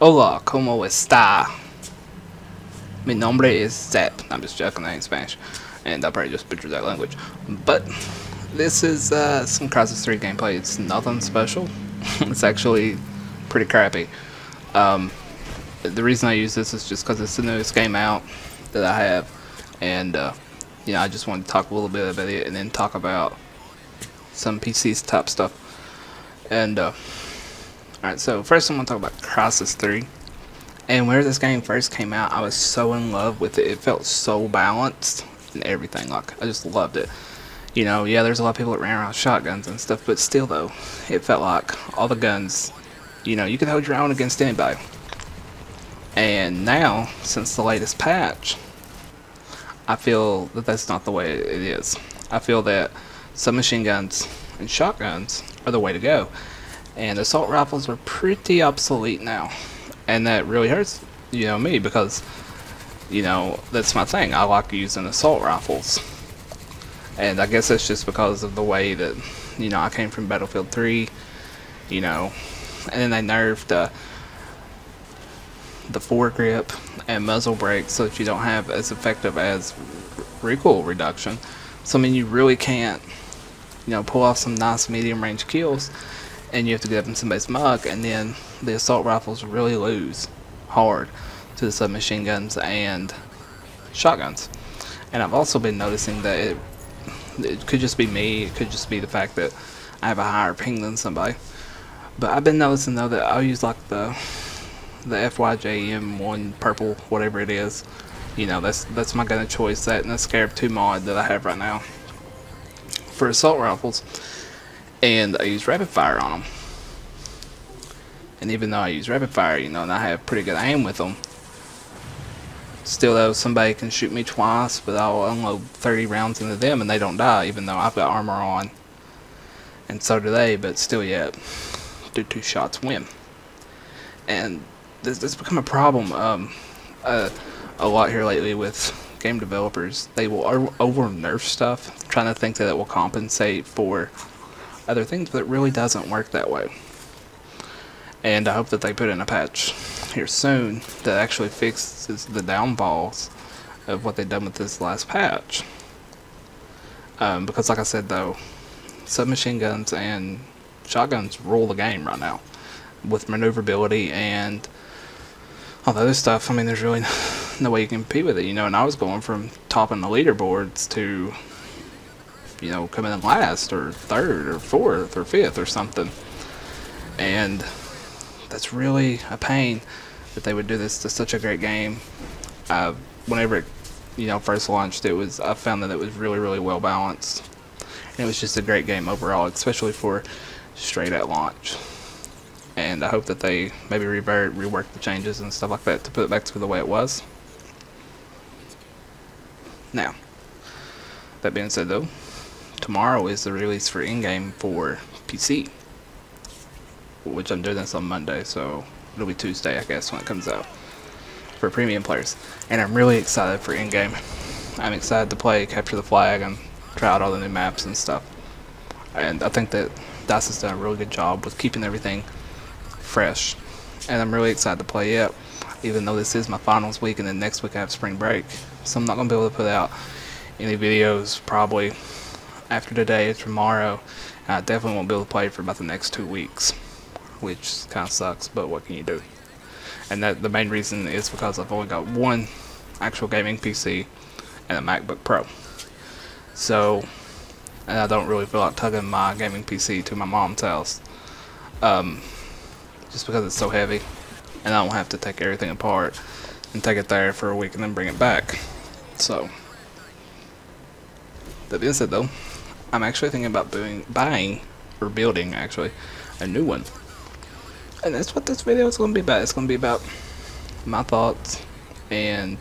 Hola, ¿cómo está? Mi nombre is Zep. I'm just joking, I ain't Spanish. And I probably just butchered that language. But this is some Crysis 3 gameplay. It's nothing special. It's actually pretty crappy. Um, the reason I use this is just because it's the newest game out that I have. And, I just wanted to talk a little bit about it and then talk about some PC's top stuff. And, alright, so first I'm going to talk about Crysis 3. And whenever this game first came out, I was so in love with it. It felt so balanced and everything. Like, I just loved it. You know, yeah, there's a lot of people that ran around with shotguns and stuff, but still, though, it felt like all the guns, you could hold your own against anybody. And now, since the latest patch, I feel that that's not the way it is. I feel that submachine guns and shotguns are the way to go. And assault rifles are pretty obsolete now. And that really hurts, me, because, that's my thing. I like using assault rifles. And I guess that's just because of the way that, I came from Battlefield 3, and then they nerfed the foregrip and muzzle brake so that you don't have as effective as recoil reduction. So, I mean, you really can't, pull off some nice medium range kills, and you have to get up in somebody's mug, and then the assault rifles really lose hard to the submachine guns and shotguns. And I've also been noticing that it could just be me, it could just be the fact that I have a higher ping than somebody, but I've been noticing though that I'll use like the FYJM1 purple, whatever it is. That's my gun of choice, that and the Scarab 2 mod that I have right now for assault rifles. And I use rapid fire on them. And even though I use rapid fire, and I have pretty good aim with them, still though, somebody can shoot me twice, but I'll unload 30 rounds into them and they don't die, even though I've got armor on. And so do they, but still yet, do 2 shots win. And this become a problem a lot here lately with game developers. They will over nerf stuff, trying to think that it will compensate for other things, but it really doesn't work that way. And I hope that they put in a patch here soon that actually fixes the downfalls of what they've done with this last patch. Because like I said though, submachine guns and shotguns rule the game right now with maneuverability and all the other stuff. I mean, there's really no way you can compete with it, and I was going from topping the leaderboards to coming in last or third or fourth or fifth or something. And that's really a pain that they would do this to such a great game. Whenever it first launched, I found that it was really well balanced, and it was just a great game overall, especially for straight at launch. And I hope that they maybe rework the changes and stuff like that to put it back to the way it was. Now, that being said though, tomorrow is the release for in-game for PC, which I'm doing this on Monday, so it'll be Tuesday I guess when it comes out for premium players. And I'm really excited for in-game. I'm excited to play Capture the Flag and try out all the new maps and stuff. And I think that DICE has done a really good job with keeping everything fresh, and I'm really excited to play it, even though this is my finals week and then next week I have spring break, so I'm not going to be able to put out any videos probably after today or tomorrow, and I definitely won't be able to play for about the next 2 weeks, which kind of sucks, but what can you do? And that the main reason is because I've only got one actual gaming PC and a MacBook Pro, so, and I don't really feel like tugging my gaming PC to my mom's house, just because it's so heavy, and I don't have to take everything apart and take it there for a week and then bring it back. So, that being said though, I'm actually thinking about buying or building actually a new one, and that's what this video is going to be about. It's going to be about my thoughts and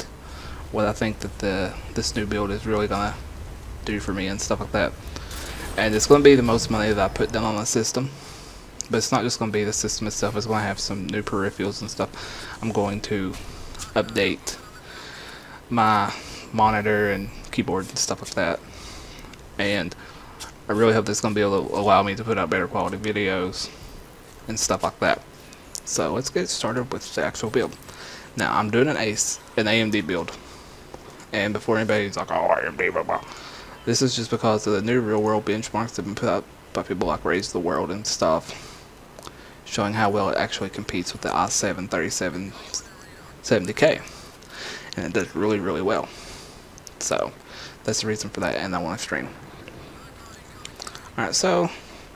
what I think that this new build is really going to do for me and stuff like that. And it's going to be the most money that I put down on the system. But it's not just going to be the system itself, it's going to have some new peripherals and stuff. I'm going to update my monitor and keyboard and stuff like that. And I really hope this is going to be able to allow me to put out better quality videos and stuff like that. So let's get started with the actual build. Now I'm doing an AMD build, and before anybody's like, oh, AMD, blah blah, this is just because of the new real world benchmarks that have been put out by people like Raise the World and stuff, showing how well it actually competes with the i7 3770K, and it does really, really well. So that's the reason for that, and I want to stream. Alright, so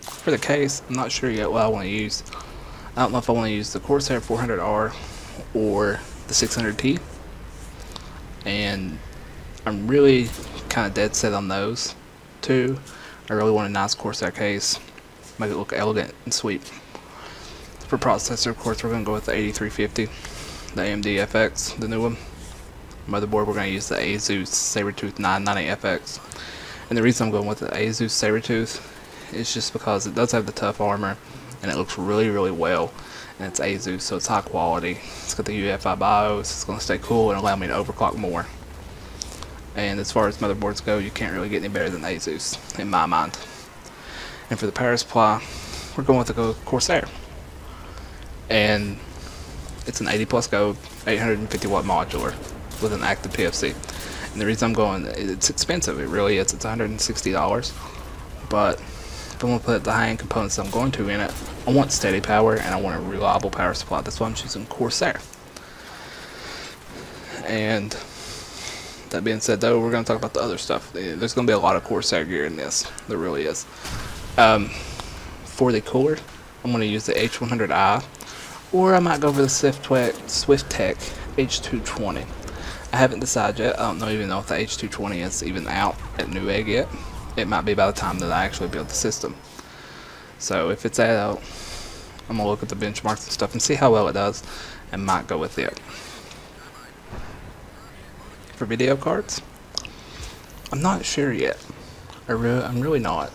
for the case, I'm not sure yet what I want to use. I don't know if I want to use the Corsair 400R or the 600T, and I'm really kind of dead set on those two. I really want a nice Corsair case, make it look elegant and sweet. For processor, of course, we're going to go with the 8350, the AMD FX, the new one. Motherboard, we're going to use the Asus Sabertooth 990FX. And the reason I'm going with the Asus Sabertooth is just because it does have the tough armor, and it looks really, really well. And it's Asus, so it's high quality. It's got the UEFI BIOS, it's going to stay cool and allow me to overclock more. And as far as motherboards go, you can't really get any better than Asus, in my mind. And for the power supply, we're going with the Corsair. And it's an 80 plus gold, 850 watt modular with an active PFC. And the reason I'm going, it's expensive, it really is. It's $160. But if I'm going to put the high-end components I'm going to in it, I want steady power and I want a reliable power supply. That's why I'm choosing Corsair. And that being said, though, we're going to talk about the other stuff. There's going to be a lot of Corsair gear in this. There really is. For the cooler, I'm going to use the H100i, or I might go for the Swiftech H220. I haven't decided yet. I don't even know if the H220 is even out at Newegg yet. It might be by the time that I actually build the system. So if it's out, I'm going to look at the benchmarks and stuff and see how well it does, and might go with it. For video cards, I'm not sure yet. I'm really not.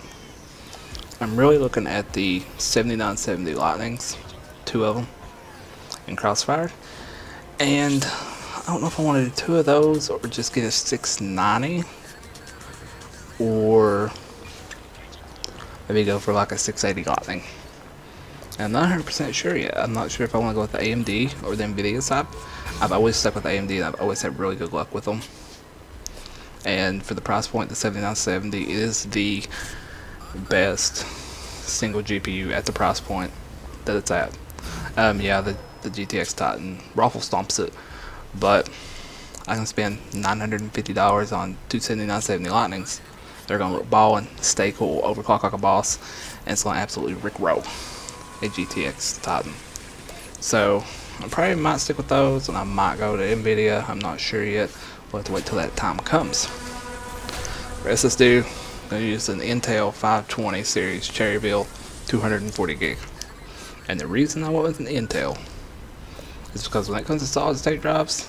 I'm really looking at the 7970 Lightnings, 2 of them, in Crossfire, and I don't know if I want to do 2 of those or just get a 690, or maybe go for like a 680 Lightning. And I'm not 100% sure yet. I'm not sure if I want to go with the AMD or the NVIDIA side. I've always stuck with AMD and I've always had really good luck with them. And for the price point, the 7970 is the best single GPU at the price point that it's at. Yeah, the GTX Titan raffle stomps it, but I can spend $950 on two 7970 Lightnings. They're going to look ballin', stay cool, overclock like a boss, and it's going to absolutely rickroll a GTX Titan. So I probably might stick with those, and I might go to NVIDIA. I'm not sure yet. We'll have to wait till that time comes. For SSD, I'm going to use an Intel 520 series Cherryville 240 gig. And the reason I went with an Intel is because when it comes to solid state drives,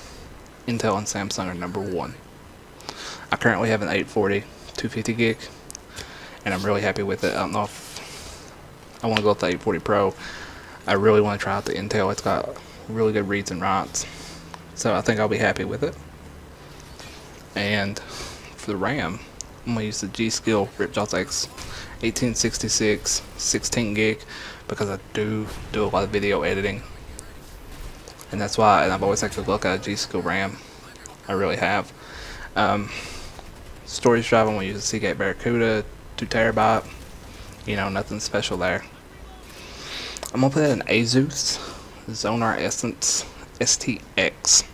Intel and Samsung are #1. I currently have an 840 250 gig, and I'm really happy with it. I don't know if I want to go with the 840 Pro. I really want to try out the Intel. It's got really good reads and writes, so I think I'll be happy with it. And for the RAM, I'm going to use the G-Skill Ripjaws X 1866 16 gig because I do a lot of video editing, and that's why. And I've always had to look at a G-Skill RAM. I really have. Storage drive, I'm going to use a Seagate Barracuda 2 terabyte. You know, nothing special there. I'm going to put an Asus Zonar Essence STX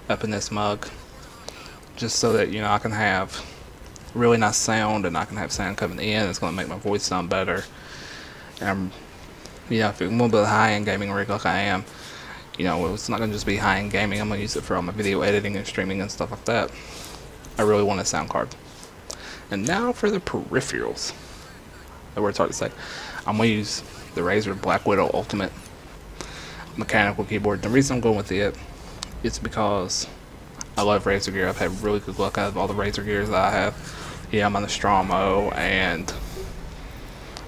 up in this mug, just so that, you know, I can have really nice sound, and I can have sound coming in. It's going to make my voice sound better. And I'm, you know, if I'm going to build a high-end gaming rig like I am, you know, it's not going to just be high-end gaming. I'm going to use it for all my video editing and streaming and stuff like that. I really want a sound card. And now for the peripherals. That word's hard to say. I'm going to use the Razer Black Widow Ultimate mechanical keyboard. The reason I'm going with it is because I love Razer gear. I've had really good luck out of all the Razer gears that I have. Yeah, I'm on the Stromo and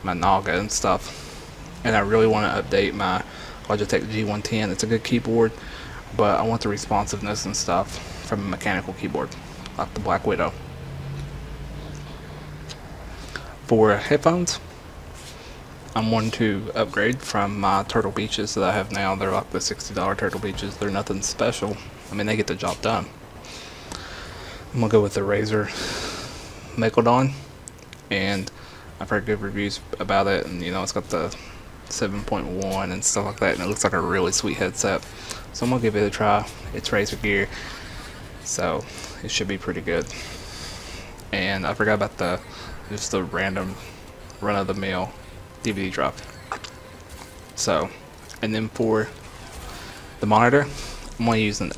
my Naga and stuff. And I really want to update my Logitech G110. It's a good keyboard, but I want the responsiveness and stuff from a mechanical keyboard, like the Black Widow. For headphones, I'm wanting to upgrade from my Turtle Beaches that I have now. They're like the $60 Turtle Beaches. They're nothing special. I mean, they get the job done. I'm gonna go with the Razer Megalodon, and I've heard good reviews about it, and you know, it's got the 7.1 and stuff like that, and it looks like a really sweet headset. So I'm gonna give it a try. It's Razer gear, so it should be pretty good. And I forgot about just the random run-of-the-mill DVD drop. So, and then for the monitor, I'm gonna use an